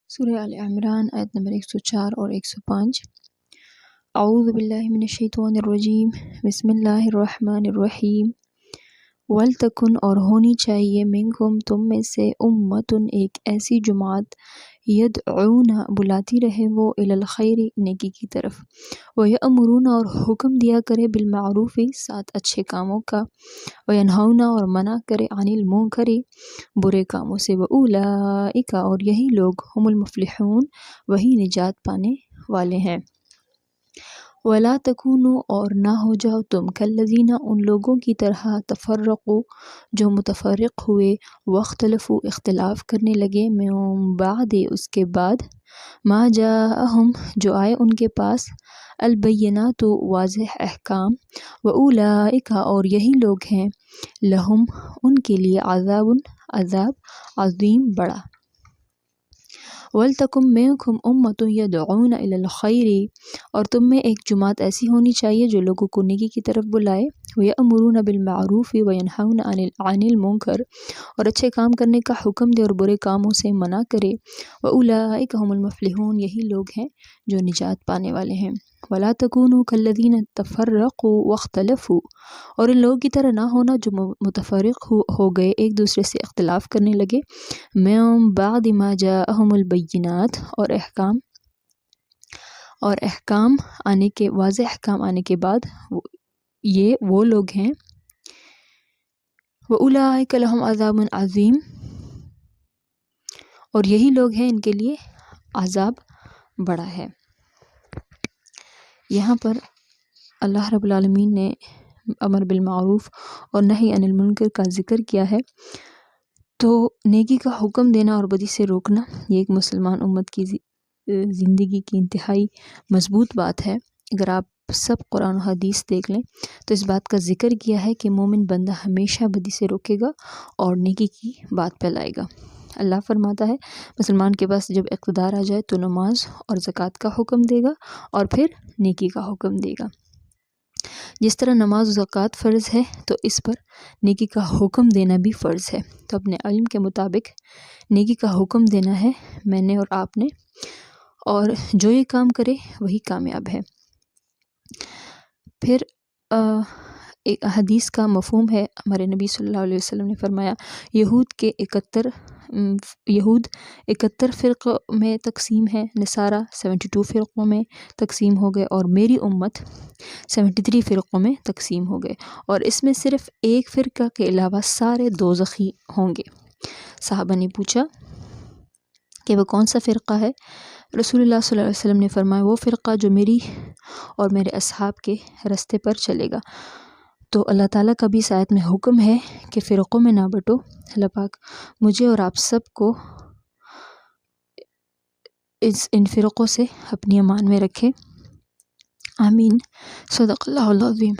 سورہ آل عمران آیت نمبر 104 اور 105۔ اعوذ باللہ من الشیطان الرجیم، بسم اللہ الرحمن الرحیم۔ وَلْتَكُنْ اور ہونی چاہیے منکم تم میں سے امتٌ ایک ایسی جماعت یدعون بلاتی رہے وہ الی الخیر نیکی کی طرف، ویأمرون اور حکم دیا کرے بالمعروف ساتھ اچھے کاموں کا، وینہون اور منع کرے عن المنکر برے کاموں سے، وَأُولَئِکَ اور یہی لوگ ہم المفلحون وہی نجات پانے والے ہیں۔ وَلَا تَكُونُوا اور نہ ہو جاؤ تم کالذین ان لوگوں کی طرح تفرقوا جو متفرق ہوئے، واختلفوا اختلاف کرنے لگے، من بعد اس کے بعد، ما جاءہم جو آئے ان کے پاس، البینات واضح احکام، وَأُولَئِکَ اور یہی لوگ ہیں، لہم ان کے لیے عذاب عظیم بڑا۔ وَلْتَكُن مِّنکُم أُمَّةٌ يَدْعُونَ إِلَى الْخَيْرِ اور تم میں ایک جماعت ایسی ہونی چاہیے جو لوگوں کو نیکی کی طرف بلائے، وَيَأْمُرُونَ بِالْمَعْرُوفِ وَيَنْہَوْنَ عَنِ الْمُنکَرِ اور اچھے کام کرنے کا حکم دے اور برے کاموں سے منع کرے، وَأُولَئِکَ هُمُ الْمُفْلِحُونَ یہی لوگ ہیں جو نجات پانے والے ہیں۔ وَلَا تَكُونُوا كَالَّذِينَ تَفَرَّقُوا وَاخْتَلَفُوا اور ان لوگوں کی طرح نہ ہونا جو متفرق ہو گئے ایک دوسرے سے اختلاف کرنے لگے، من بعد ما جاءہم البینات اور احکام آنے کے واضح احکام آنے کے بعد، یہ وہ لوگ ہیں، وَأُولَئِکَ لَهُمْ عَذَابٌ عَظِيمٌ اور یہی لوگ ہیں ان کے لیے عذاب بڑا ہے۔ یہاں پر اللہ رب العالمین نے امر بالمعروف اور نہی عن المنکر کا ذکر کیا ہے، تو نیکی کا حکم دینا اور بدی سے روکنا یہ ایک مسلمان امت کی زندگی کی انتہائی مضبوط بات ہے۔ اگر آپ سب قرآن و حدیث دیکھ لیں تو اس بات کا ذکر کیا ہے کہ مومن بندہ ہمیشہ بدی سے روکے گا اور نیکی کی بات پھیلائے گا۔ اللہ فرماتا ہے مسلمان کے پاس جب اقتدار آ جائے تو نماز اور زکوٰۃ کا حکم دے گا اور پھر نیکی کا حکم دے گا۔ جس طرح نماز و زکوٰۃ فرض ہے تو اس پر نیکی کا حکم دینا بھی فرض ہے، تو اپنے علم کے مطابق نیکی کا حکم دینا ہے میں نے اور آپ نے، اور جو یہ کام کرے وہی کامیاب ہے۔ پھر ایک حدیث کا مفہوم ہے، ہمارے نبی صلی اللہ علیہ وسلم نے فرمایا یہود 71 فرقوں میں تقسیم ہے، نصارہ 72 فرقوں میں تقسیم ہو گئے، اور میری امت 73 فرقوں میں تقسیم ہو گئے، اور اس میں صرف ایک فرقہ کے علاوہ سارے دوزخی ہوں گے۔ صحابہ نے پوچھا کہ وہ کون سا فرقہ ہے؟ رسول اللہ صلی اللہ علیہ وسلم نے فرمایا وہ فرقہ جو میری اور میرے اصحاب کے رستے پر چلے گا۔ تو اللہ تعالیٰ کا بھی اس آیت میں حکم ہے کہ فرقوں میں نہ بٹو۔ اللہ پاک مجھے اور آپ سب کو ان فرقوں سے اپنی امان میں رکھے، آمین۔ صدق اللہ العظیم۔